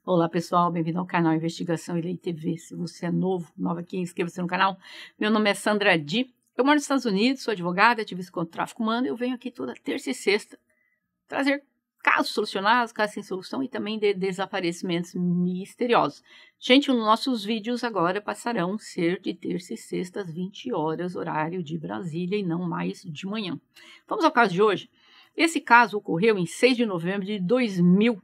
Olá pessoal, bem-vindo ao canal Investigação e Lei TV. Se você é nova aqui, inscreva-se no canal. Meu nome é Sandra Di, eu moro nos Estados Unidos, sou advogada, ativista contra o tráfico humano. Eu venho aqui toda terça e sexta trazer casos solucionados, casos sem solução e também de desaparecimentos misteriosos. Gente, os nossos vídeos agora passarão a ser de terça e sexta às 20 horas, horário de Brasília e não mais de manhã. Vamos ao caso de hoje. Esse caso ocorreu em 6 de novembro de 2000.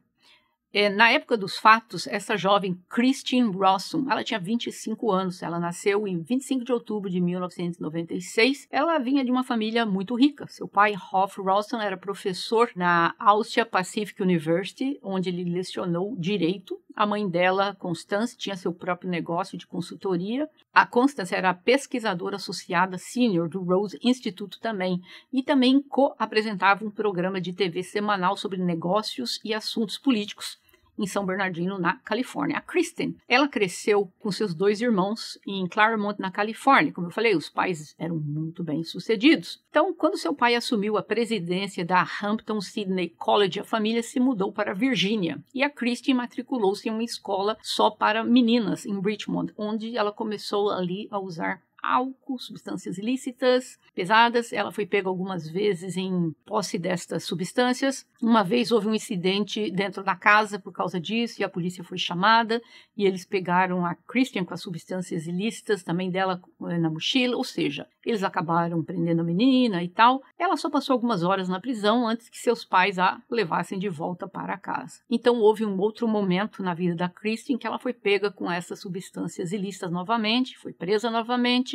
Na época dos fatos, essa jovem Christine Rawson, ela tinha 25 anos, ela nasceu em 25 de outubro de 1996. Ela vinha de uma família muito rica. Seu pai, Hoff Rawson, era professor na Austria Pacific University, onde ele lecionou Direito. A mãe dela, Constance, tinha seu próprio negócio de consultoria. A Constance era pesquisadora associada sênior do Rose Institute também, e também co-apresentava um programa de TV semanal sobre negócios e assuntos políticos em São Bernardino, na Califórnia. A Kristen, ela cresceu com seus dois irmãos em Claremont, na Califórnia. Como eu falei, os pais eram muito bem-sucedidos. Então, quando seu pai assumiu a presidência da Hampton-Sydney College, a família se mudou para Virgínia. E a Kristen matriculou-se em uma escola só para meninas, em Richmond, onde ela começou ali a usar álcool, substâncias ilícitas, pesadas. Ela foi pega algumas vezes em posse destas substâncias. Uma vez houve um incidente dentro da casa por causa disso e a polícia foi chamada e eles pegaram a Kristen com as substâncias ilícitas, também dela na mochila, ou seja, eles acabaram prendendo a menina e tal. Ela só passou algumas horas na prisão antes que seus pais a levassem de volta para casa. Então houve um outro momento na vida da Kristen que ela foi pega com essas substâncias ilícitas novamente, foi presa novamente.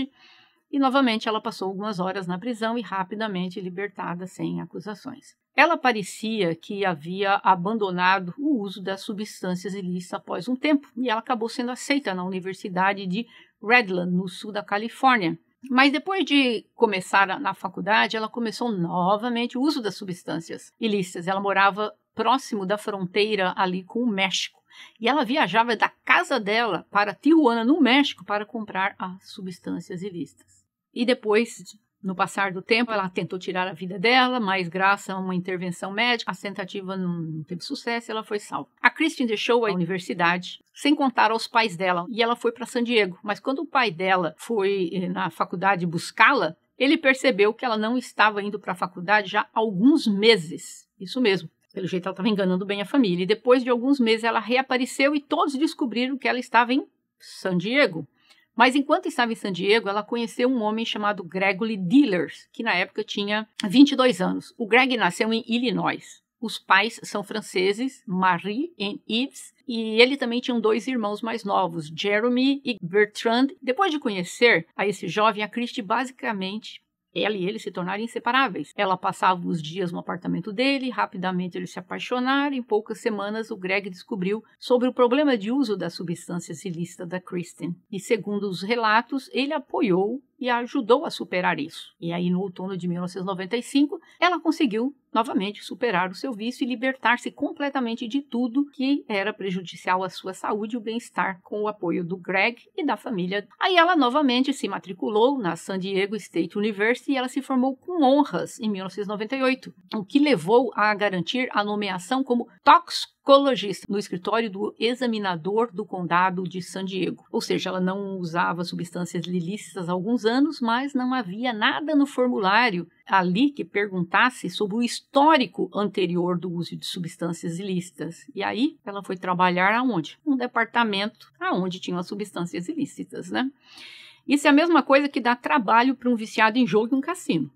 E novamente ela passou algumas horas na prisão e rapidamente libertada sem acusações. Ela parecia que havia abandonado o uso das substâncias ilícitas após um tempo e ela acabou sendo aceita na Universidade de Redland, no sul da Califórnia. Mas depois de começar na faculdade, ela começou novamente o uso das substâncias ilícitas. Ela morava próximo da fronteira ali com o México. E ela viajava da casa dela para Tijuana, no México, para comprar as substâncias ilícitas. E depois, no passar do tempo, ela tentou tirar a vida dela, mas graças a uma intervenção médica, a tentativa não teve sucesso e ela foi salva. A Kristen deixou a universidade sem contar aos pais dela e ela foi para San Diego. Mas quando o pai dela foi na faculdade buscá-la, ele percebeu que ela não estava indo para a faculdade já há alguns meses. Isso mesmo. Pelo jeito, ela estava enganando bem a família. E depois de alguns meses, ela reapareceu e todos descobriram que ela estava em San Diego. Mas enquanto estava em San Diego, ela conheceu um homem chamado Gregory Dillers, que na época tinha 22 anos. O Greg nasceu em Illinois. Os pais são franceses, Marie e Yves, e ele também tinha dois irmãos mais novos, Jeremy e Bertrand. Depois de conhecer a esse jovem, a Christie basicamente... ela e ele se tornaram inseparáveis. Ela passava os dias no apartamento dele, rapidamente eles se apaixonaram. Em poucas semanas, o Greg descobriu sobre o problema de uso das substâncias ilícitas da Kristen. E segundo os relatos, ele apoiou e a ajudou a superar isso. E aí, no outono de 1995, ela conseguiu novamente superar o seu vício e libertar-se completamente de tudo que era prejudicial à sua saúde e o bem-estar, com o apoio do Greg e da família. Aí ela novamente se matriculou na San Diego State University e ela se formou com honras em 1998, o que levou a garantir a nomeação como toxicologista no escritório do examinador do condado de San Diego. Ou seja, ela não usava substâncias ilícitas há alguns anos, mas não havia nada no formulário ali que perguntasse sobre o histórico anterior do uso de substâncias ilícitas. E aí ela foi trabalhar aonde? Um departamento aonde tinham as substâncias ilícitas, né? Isso é a mesma coisa que dá trabalho para um viciado em jogo em um cassino.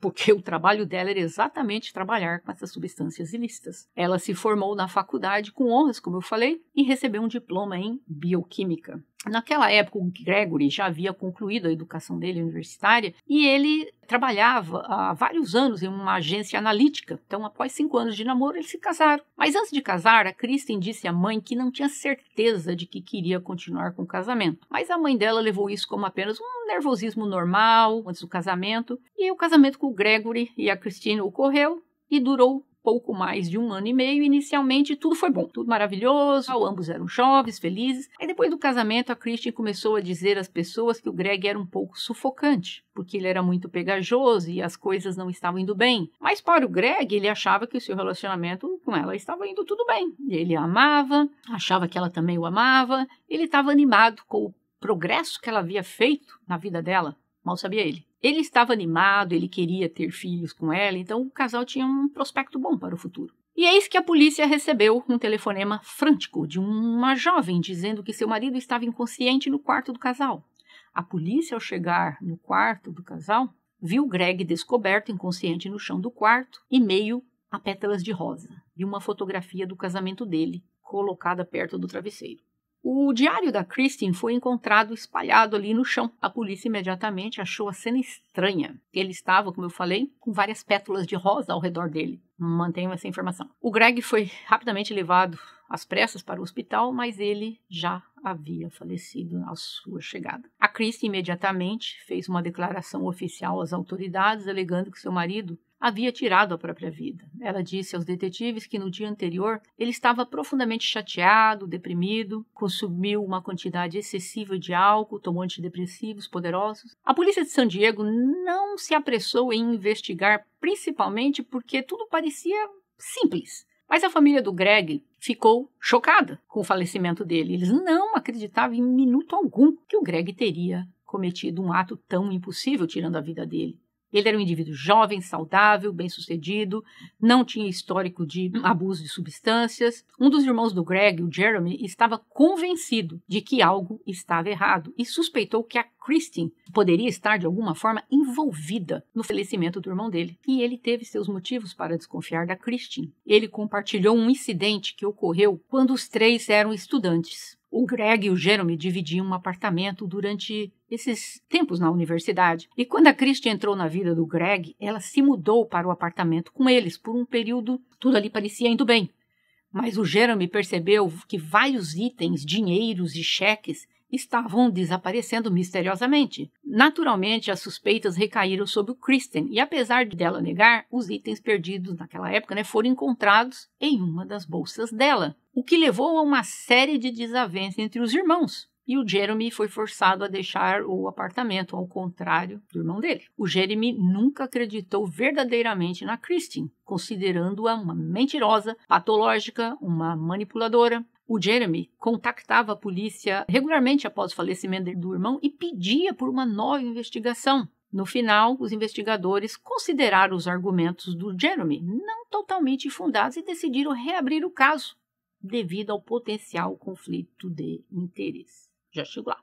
Porque o trabalho dela era exatamente trabalhar com essas substâncias ilícitas. Ela se formou na faculdade com honras, como eu falei, e recebeu um diploma em bioquímica. Naquela época, o Gregory já havia concluído a educação dele universitária e ele trabalhava há vários anos em uma agência analítica. Então, após 5 anos de namoro, eles se casaram. Mas antes de casar, a Kristen disse à mãe que não tinha certeza de que queria continuar com o casamento. Mas a mãe dela levou isso como apenas um nervosismo normal antes do casamento. E o casamento com o Gregory e a Kristen ocorreu e durou pouco mais de 1 ano e meio. Inicialmente, tudo foi bom, tudo maravilhoso, ambos eram jovens, felizes. Aí, depois do casamento, a Kristen começou a dizer às pessoas que o Greg era um pouco sufocante, porque ele era muito pegajoso e as coisas não estavam indo bem. Mas para o Greg, ele achava que o seu relacionamento com ela estava indo tudo bem. Ele a amava, achava que ela também o amava, ele estava animado com o progresso que ela havia feito na vida dela. Mal sabia ele. Ele estava animado, ele queria ter filhos com ela, então o casal tinha um prospecto bom para o futuro. E eis que a polícia recebeu um telefonema frântico de uma jovem dizendo que seu marido estava inconsciente no quarto do casal. A polícia, ao chegar no quarto do casal, viu Greg descoberto inconsciente no chão do quarto e meio a pétalas de rosa e uma fotografia do casamento dele colocada perto do travesseiro. O diário da Kristen foi encontrado espalhado ali no chão. A polícia imediatamente achou a cena estranha. Ele estava, como eu falei, com várias pétalas de rosa ao redor dele. Mantenham essa informação. O Greg foi rapidamente levado às pressas para o hospital, mas ele já havia falecido à sua chegada. A Kristen imediatamente fez uma declaração oficial às autoridades, alegando que seu marido havia tirado a própria vida. Ela disse aos detetives que no dia anterior ele estava profundamente chateado, deprimido, consumiu uma quantidade excessiva de álcool, tomou antidepressivos poderosos. A polícia de San Diego não se apressou em investigar, principalmente porque tudo parecia simples. Mas a família do Greg ficou chocada com o falecimento dele. Eles não acreditavam em minuto algum que o Greg teria cometido um ato tão impossível, tirando a vida dele. Ele era um indivíduo jovem, saudável, bem-sucedido, não tinha histórico de abuso de substâncias. Um dos irmãos do Greg, o Jeremy, estava convencido de que algo estava errado e suspeitou que a Kristen poderia estar, de alguma forma, envolvida no falecimento do irmão dele. E ele teve seus motivos para desconfiar da Kristen. Ele compartilhou um incidente que ocorreu quando os três eram estudantes. O Greg e o Jeremy dividiam um apartamento durante esses tempos na universidade. E quando a Kristen entrou na vida do Greg, ela se mudou para o apartamento com eles. Por um período, tudo ali parecia indo bem. Mas o Jeremy percebeu que vários itens, dinheiros e cheques estavam desaparecendo misteriosamente. Naturalmente, as suspeitas recaíram sobre o Kristen e, apesar dela negar, os itens perdidos naquela época foram encontrados em uma das bolsas dela, o que levou a uma série de desavenças entre os irmãos. E o Jeremy foi forçado a deixar o apartamento, ao contrário do irmão dele. O Jeremy nunca acreditou verdadeiramente na Kristen, considerando-a uma mentirosa, patológica, uma manipuladora. O Jeremy contactava a polícia regularmente após o falecimento do irmão e pedia por uma nova investigação. No final, os investigadores consideraram os argumentos do Jeremy não totalmente fundados e decidiram reabrir o caso, devido ao potencial conflito de interesse. Já chego lá.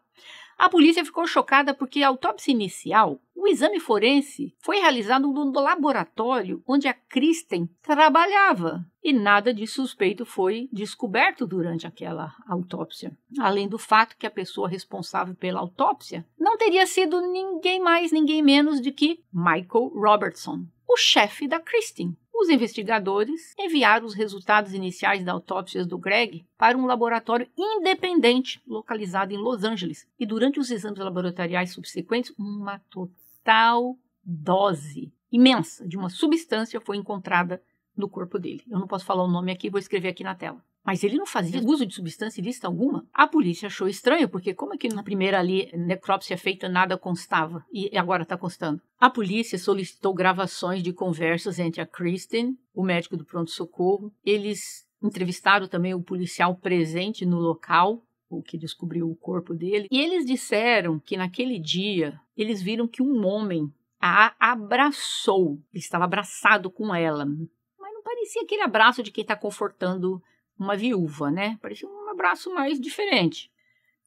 A polícia ficou chocada porque a autópsia inicial, o exame forense, foi realizado no laboratório onde a Kristen trabalhava. E nada de suspeito foi descoberto durante aquela autópsia. Além do fato que a pessoa responsável pela autópsia não teria sido ninguém mais, ninguém menos do que Michael Robertson, o chefe da Kristen. Os investigadores enviaram os resultados iniciais da autópsia do Greg para um laboratório independente localizado em Los Angeles. E durante os exames laboratoriais subsequentes, uma total dose imensa de uma substância foi encontrada no corpo dele. Eu não posso falar o nome aqui, vou escrever aqui na tela. Mas ele não fazia uso de substância ilícita alguma. A polícia achou estranho, porque como é que na primeira necrópsia feita nada constava e agora está constando? A polícia solicitou gravações de conversas entre a Kristen, o médico do pronto-socorro. Eles entrevistaram também o policial presente no local, o que descobriu o corpo dele. E eles disseram que naquele dia eles viram que um homem a abraçou. Ele estava abraçado com ela. Mas não parecia aquele abraço de quem está confortando uma viúva, né? Parecia um abraço mais diferente.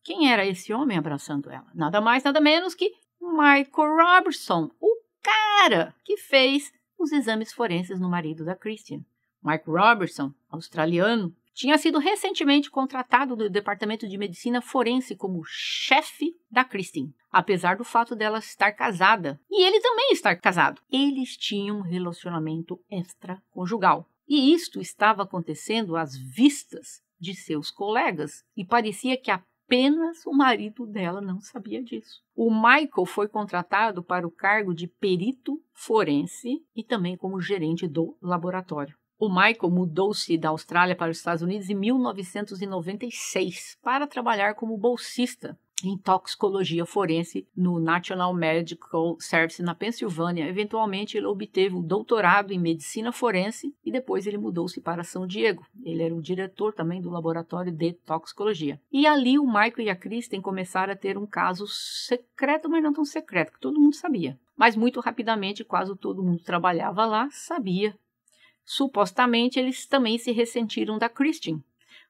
Quem era esse homem abraçando ela? Nada mais, nada menos que Michael Robertson, o cara que fez os exames forenses no marido da Kristen. Michael Robertson, australiano, tinha sido recentemente contratado do Departamento de Medicina Forense como chefe da Kristen, apesar do fato dela estar casada. E ele também estar casado. Eles tinham um relacionamento extraconjugal. E isto estava acontecendo às vistas de seus colegas, e parecia que apenas o marido dela não sabia disso. O Michael foi contratado para o cargo de perito forense e também como gerente do laboratório. O Michael mudou-se da Austrália para os Estados Unidos em 1996 para trabalhar como bolsista em toxicologia forense no National Medical Service na Pensilvânia. Eventualmente, ele obteve o doutorado em medicina forense e depois ele mudou-se para São Diego. Ele era o diretor também do laboratório de toxicologia. E ali o Michael e a Kristen começaram a ter um caso secreto, mas não tão secreto, que todo mundo sabia. Mas muito rapidamente, quase todo mundo que trabalhava lá sabia. Supostamente, eles também se ressentiram da Kristen,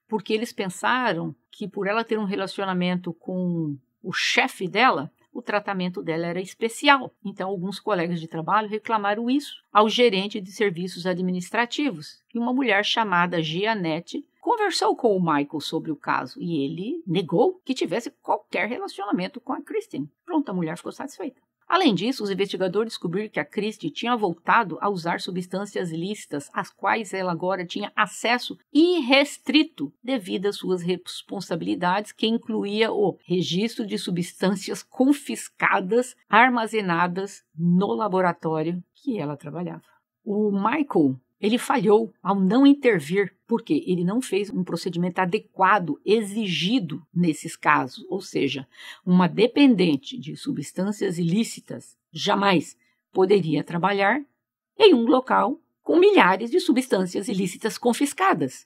porque eles pensaram que por ela ter um relacionamento com o chefe dela, o tratamento dela era especial. Então, alguns colegas de trabalho reclamaram isso ao gerente de serviços administrativos. E uma mulher chamada Jeanette conversou com o Michael sobre o caso e ele negou que tivesse qualquer relacionamento com a Kristen. Pronto, a mulher ficou satisfeita. Além disso, os investigadores descobriram que a Kristen tinha voltado a usar substâncias ilícitas, às quais ela agora tinha acesso irrestrito devido às suas responsabilidades, que incluía o registro de substâncias confiscadas, armazenadas no laboratório que ela trabalhava. O Michael, ele falhou ao não intervir, porque ele não fez um procedimento adequado exigido nesses casos, ou seja, uma dependente de substâncias ilícitas jamais poderia trabalhar em um local com milhares de substâncias ilícitas confiscadas.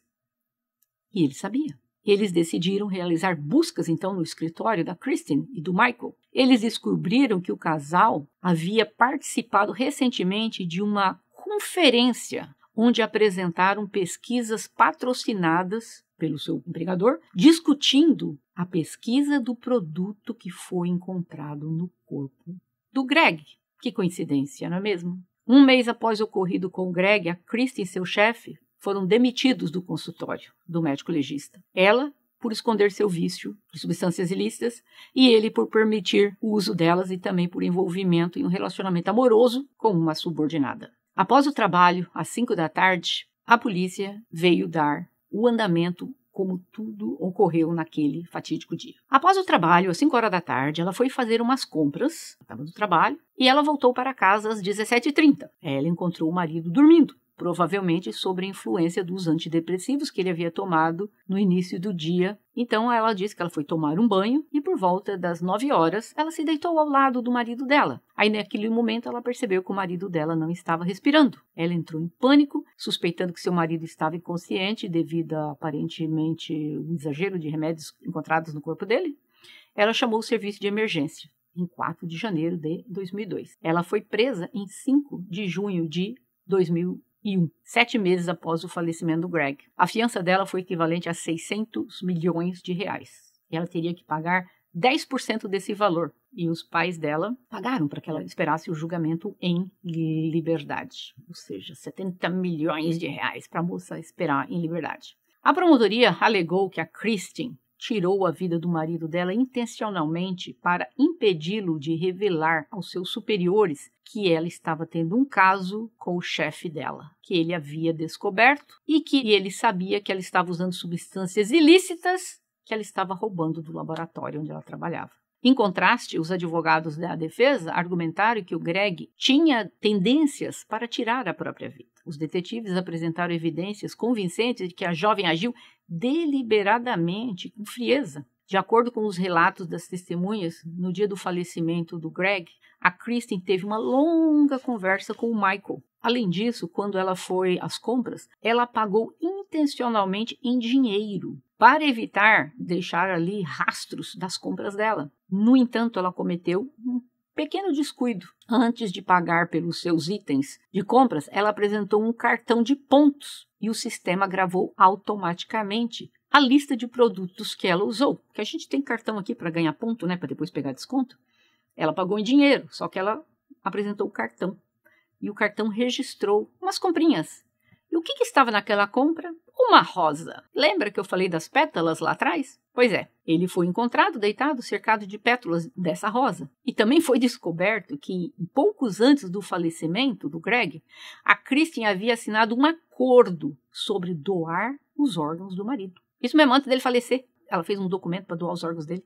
E ele sabia. Eles decidiram realizar buscas, então, no escritório da Kristen e do Michael. Eles descobriram que o casal havia participado recentemente de uma conferência onde apresentaram pesquisas patrocinadas pelo seu empregador, discutindo a pesquisa do produto que foi encontrado no corpo do Greg. Que coincidência, não é mesmo? Um mês após o ocorrido com o Greg, a Kristen e seu chefe foram demitidos do consultório do médico legista. Ela, por esconder seu vício de substâncias ilícitas, e ele por permitir o uso delas e também por envolvimento em um relacionamento amoroso com uma subordinada. Após o trabalho, às 5 da tarde, a polícia veio dar o andamento como tudo ocorreu naquele fatídico dia. Após o trabalho, às 5 horas da tarde, ela foi fazer umas compras, estava no trabalho, e ela voltou para casa às 17h30. Ela encontrou o marido dormindo, provavelmente sob a influência dos antidepressivos que ele havia tomado no início do dia. Então ela disse que ela foi tomar um banho e por volta das 9 horas ela se deitou ao lado do marido dela. Aí naquele momento ela percebeu que o marido dela não estava respirando. Ela entrou em pânico, suspeitando que seu marido estava inconsciente devido a aparentemente um exagero de remédios encontrados no corpo dele. Ela chamou o serviço de emergência em 4 de janeiro de 2002. Ela foi presa em 5 de junho de 2001, 7 meses após o falecimento do Greg. A fiança dela foi equivalente a 600 milhões de reais. E ela teria que pagar 10% desse valor. E os pais dela pagaram para que ela esperasse o julgamento em liberdade. Ou seja, 70 milhões de reais para a moça esperar em liberdade. A promotoria alegou que a Kristen tirou a vida do marido dela intencionalmente para impedi-lo de revelar aos seus superiores que ela estava tendo um caso com o chefe dela, que ele havia descoberto e que ele sabia que ela estava usando substâncias ilícitas que ela estava roubando do laboratório onde ela trabalhava. Em contraste, os advogados da defesa argumentaram que o Greg tinha tendências para tirar a própria vida. Os detetives apresentaram evidências convincentes de que a jovem agiu deliberadamente, com frieza. De acordo com os relatos das testemunhas, no dia do falecimento do Greg, a Kristen teve uma longa conversa com o Michael. Além disso, quando ela foi às compras, ela pagou intencionalmente em dinheiro para evitar deixar ali rastros das compras dela. No entanto, ela cometeu um pequeno descuido. Antes de pagar pelos seus itens de compras, ela apresentou um cartão de pontos e o sistema gravou automaticamente a lista de produtos que ela usou. Porque a gente tem cartão aqui para ganhar ponto, né, para depois pegar desconto. Ela pagou em dinheiro, só que ela apresentou o cartão. E o cartão registrou umas comprinhas. E o que estava naquela compra? Uma rosa. Lembra que eu falei das pétalas lá atrás? Pois é, ele foi encontrado deitado, cercado de pétalas dessa rosa. E também foi descoberto que, poucos antes do falecimento do Greg, a Kristen havia assinado um acordo sobre doar os órgãos do marido. Isso mesmo, antes dele falecer. Ela fez um documento para doar os órgãos dele.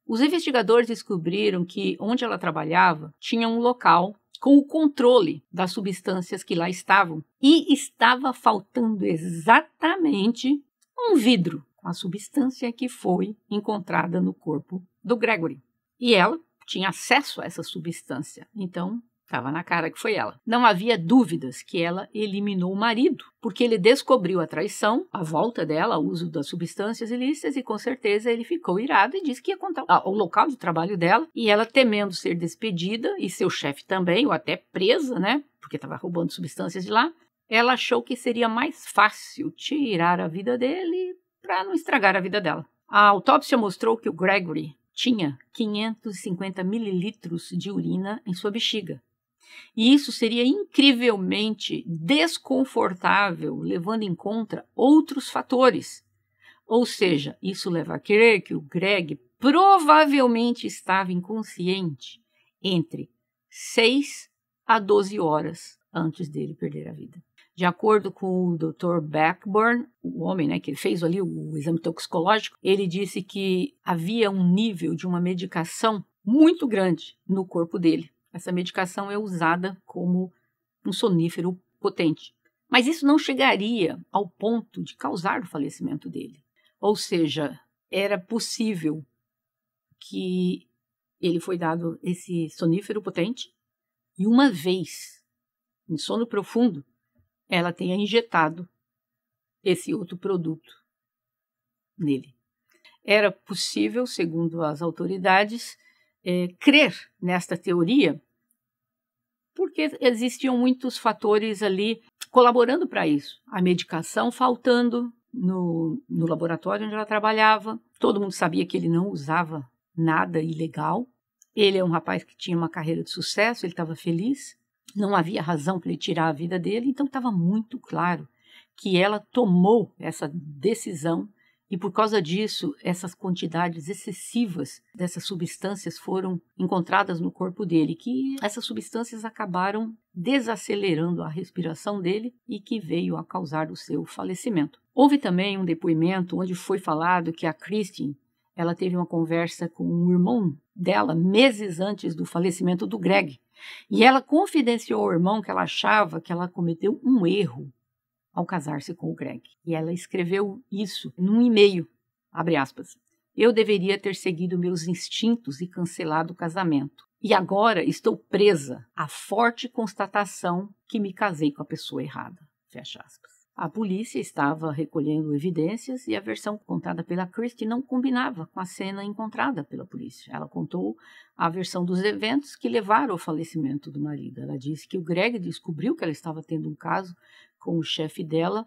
Os investigadores descobriram que onde ela trabalhava tinha um local com o controle das substâncias que lá estavam. E estava faltando exatamente um vidro com a substância que foi encontrada no corpo do Gregory. E ela tinha acesso a essa substância, então estava na cara que foi ela. Não havia dúvidas que ela eliminou o marido, porque ele descobriu a traição, a volta dela, o uso das substâncias ilícitas, e com certeza ele ficou irado e disse que ia contar o local de trabalho dela, e ela, temendo ser despedida, e seu chefe também, ou até presa, né, porque estava roubando substâncias de lá, ela achou que seria mais fácil tirar a vida dele para não estragar a vida dela. A autópsia mostrou que o Gregory tinha 550 mililitros de urina em sua bexiga. E isso seria incrivelmente desconfortável, levando em conta outros fatores. Ou seja, isso leva a crer que o Greg provavelmente estava inconsciente entre 6 a 12 horas antes dele perder a vida. De acordo com o Dr. Blackburn, o homem, né, que fez ali o exame toxicológico, ele disse que havia um nível de uma medicação muito grande no corpo dele. Essa medicação é usada como um sonífero potente. Mas isso não chegaria ao ponto de causar o falecimento dele. Ou seja, era possível que ele foi dado esse sonífero potente e uma vez, em sono profundo, ela tenha injetado esse outro produto nele. Era possível, segundo as autoridades, crer nesta teoria, porque existiam muitos fatores ali colaborando para isso. A medicação faltando no laboratório onde ela trabalhava, todo mundo sabia que ele não usava nada ilegal, ele é um rapaz que tinha uma carreira de sucesso, ele estava feliz, não havia razão para ele tirar a vida dele, então estava muito claro que ela tomou essa decisão. E por causa disso, essas quantidades excessivas dessas substâncias foram encontradas no corpo dele, que essas substâncias acabaram desacelerando a respiração dele e que veio a causar o seu falecimento. Houve também um depoimento onde foi falado que a Christine, ela teve uma conversa com o irmão dela meses antes do falecimento do Greg. E ela confidenciou ao irmão que ela achava que ela cometeu um erro ao casar-se com o Greg. E ela escreveu isso num e-mail, abre aspas, eu deveria ter seguido meus instintos e cancelado o casamento. E agora estou presa à forte constatação que me casei com a pessoa errada, fecha aspas. A polícia estava recolhendo evidências e a versão contada pela Christie não combinava com a cena encontrada pela polícia. Ela contou a versão dos eventos que levaram ao falecimento do marido. Ela disse que o Greg descobriu que ela estava tendo um caso com o chefe dela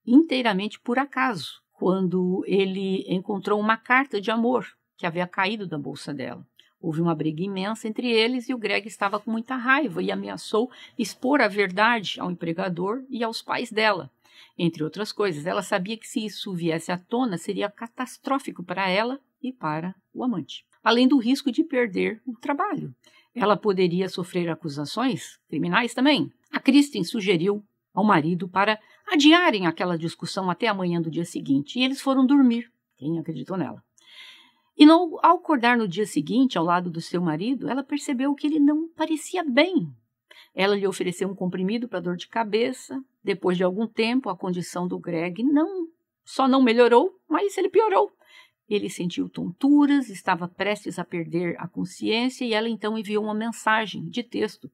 inteiramente por acaso, quando ele encontrou uma carta de amor que havia caído da bolsa dela. Houve uma briga imensa entre eles e o Greg estava com muita raiva e ameaçou expor a verdade ao empregador e aos pais dela. Entre outras coisas, ela sabia que se isso viesse à tona seria catastrófico para ela e para o amante. Além do risco de perder o trabalho. Ela poderia sofrer acusações criminais também. A Christine sugeriu ao marido para adiarem aquela discussão até amanhã do dia seguinte. E eles foram dormir. Quem acreditou nela? E ao acordar no dia seguinte, ao lado do seu marido, ela percebeu que ele não parecia bem. Ela lhe ofereceu um comprimido para dor de cabeça. Depois de algum tempo, a condição do Greg só não melhorou, mas ele piorou. Ele sentiu tonturas, estava prestes a perder a consciência e ela então enviou uma mensagem de texto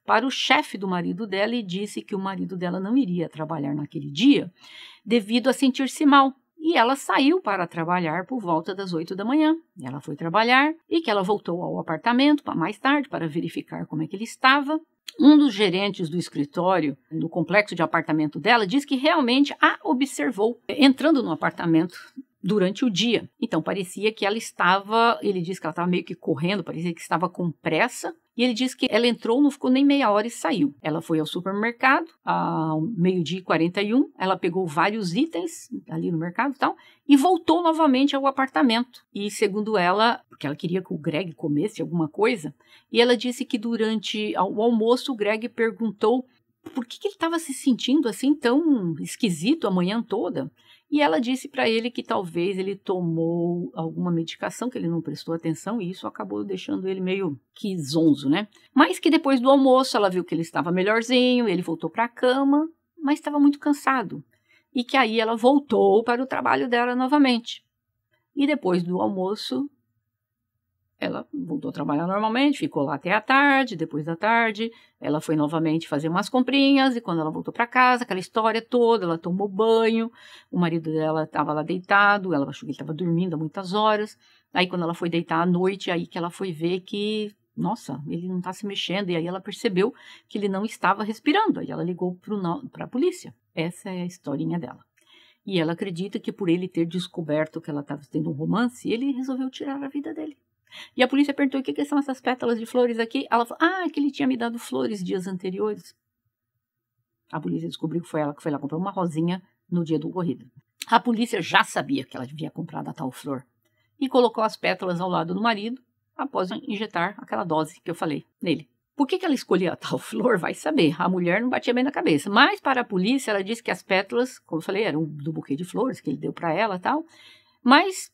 para o chefe do marido dela e disse que o marido dela não iria trabalhar naquele dia devido a sentir-se mal. E ela saiu para trabalhar por volta das 8 da manhã. Ela foi trabalhar e que ela voltou ao apartamento mais tarde para verificar como é que ele estava. Um dos gerentes do escritório do complexo de apartamento dela disse que realmente a observou entrando no apartamento durante o dia. Então parecia que ele disse que ela estava meio que correndo, parecia que estava com pressa. E ele disse que ela entrou, não ficou nem meia hora e saiu. Ela foi ao supermercado, ao 12h41, ela pegou vários itens ali no mercado e tal, e voltou novamente ao apartamento. E segundo ela, porque ela queria que o Greg comesse alguma coisa, e ela disse que durante o almoço o Greg perguntou por que ele estava se sentindo assim tão esquisito a manhã toda. E ela disse para ele que talvez ele tomou alguma medicação que ele não prestou atenção e isso acabou deixando ele meio que zonzo, né? Mas que depois do almoço ela viu que ele estava melhorzinho, ele voltou para a cama, mas estava muito cansado. E que aí ela voltou para o trabalho dela novamente. E depois do almoço, ela voltou a trabalhar normalmente, ficou lá até a tarde. Depois da tarde, ela foi novamente fazer umas comprinhas. E quando ela voltou para casa, aquela história toda, ela tomou banho. O marido dela estava lá deitado, ela achou que ele estava dormindo há muitas horas. Aí quando ela foi deitar à noite, aí que ela foi ver que, nossa, ele não está se mexendo. E aí ela percebeu que ele não estava respirando. Aí ela ligou para a polícia. Essa é a historinha dela. E ela acredita que por ele ter descoberto que ela estava tendo um romance, ele resolveu tirar a vida dele. E a polícia perguntou: o que são essas pétalas de flores aqui? Ela falou: é que ele tinha me dado flores dias anteriores. A polícia descobriu que foi ela que foi lá comprar uma rosinha no dia do ocorrido. A polícia já sabia que ela havia comprado a tal flor e colocou as pétalas ao lado do marido após injetar aquela dose que eu falei nele. Por que ela escolheu a tal flor? Vai saber. A mulher não batia bem na cabeça. Mas para a polícia, ela disse que as pétalas, como eu falei, eram do buquê de flores que ele deu para ela e tal. Mas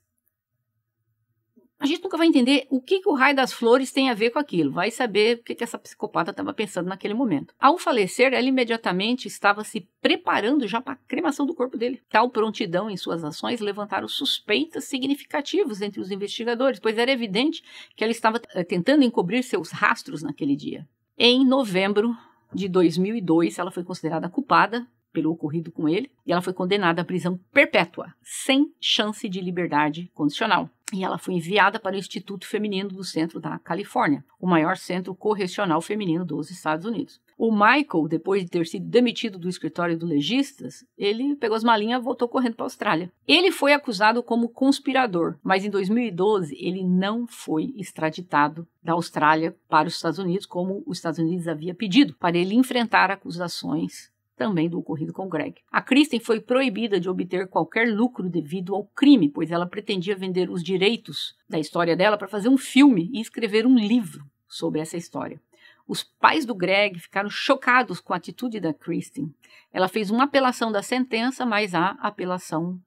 a gente nunca vai entender o que o raio das flores tem a ver com aquilo. Vai saber o que essa psicopata estava pensando naquele momento. Ao falecer, ela imediatamente estava se preparando já para a cremação do corpo dele. Tal prontidão em suas ações levantaram suspeitas significativas entre os investigadores, pois era evidente que ela estava tentando encobrir seus rastros naquele dia. Em novembro de 2002, ela foi considerada culpada pelo ocorrido com ele, e ela foi condenada à prisão perpétua, sem chance de liberdade condicional. E ela foi enviada para o Instituto Feminino do Centro da Califórnia, o maior centro correcional feminino dos Estados Unidos. O Michael, depois de ter sido demitido do escritório do legistas, ele pegou as malinhas e voltou correndo para a Austrália. Ele foi acusado como conspirador, mas em 2012 ele não foi extraditado da Austrália para os Estados Unidos, como os Estados Unidos havia pedido, para ele enfrentar acusações também do ocorrido com Greg. A Kristen foi proibida de obter qualquer lucro devido ao crime, pois ela pretendia vender os direitos da história dela para fazer um filme e escrever um livro sobre essa história. Os pais do Greg ficaram chocados com a atitude da Kristen. Ela fez uma apelação da sentença, mas a apelação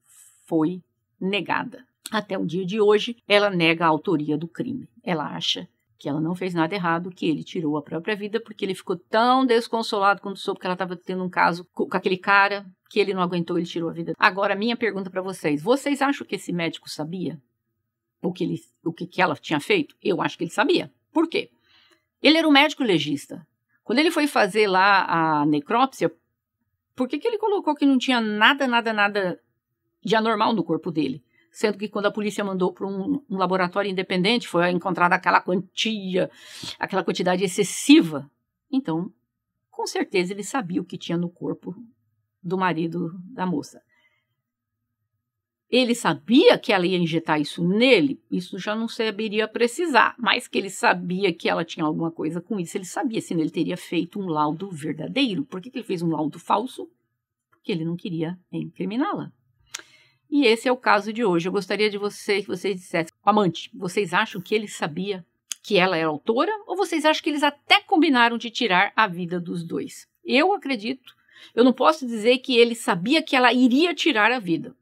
foi negada. Até o dia de hoje, ela nega a autoria do crime. Ela acha que ela não fez nada errado, que ele tirou a própria vida, porque ele ficou tão desconsolado quando soube que ela estava tendo um caso com aquele cara, que ele não aguentou, ele tirou a vida. Agora, minha pergunta para vocês acham que esse médico sabia o que ela tinha feito? Eu acho que ele sabia. Por quê? Ele era um médico legista. Quando ele foi fazer lá a necrópsia, por que ele colocou que não tinha nada de anormal no corpo dele? Sendo que quando a polícia mandou para um laboratório independente, foi encontrada aquela quantidade excessiva. Então, com certeza ele sabia o que tinha no corpo do marido da moça. Ele sabia que ela ia injetar isso nele? Isso já não saberia precisar, mas que ele sabia que ela tinha alguma coisa com isso, ele sabia, senão ele teria feito um laudo verdadeiro. Por que ele fez um laudo falso? Porque ele não queria incriminá-la. E esse é o caso de hoje. Eu gostaria que vocês dissessem: amante, vocês acham que ele sabia que ela era autora? Ou vocês acham que eles até combinaram de tirar a vida dos dois? Eu acredito. Eu não posso dizer que ele sabia que ela iria tirar a vida.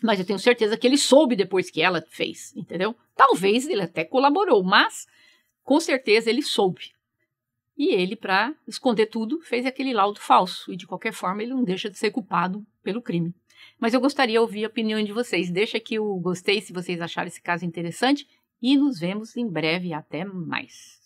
Mas eu tenho certeza que ele soube depois que ela fez, entendeu? Talvez ele até colaborou, mas com certeza ele soube. E ele, para esconder tudo, fez aquele laudo falso. E de qualquer forma ele não deixa de ser culpado pelo crime. Mas eu gostaria de ouvir a opinião de vocês. Deixa aqui o gostei se vocês acharam esse caso interessante. E nos vemos em breve. Até mais.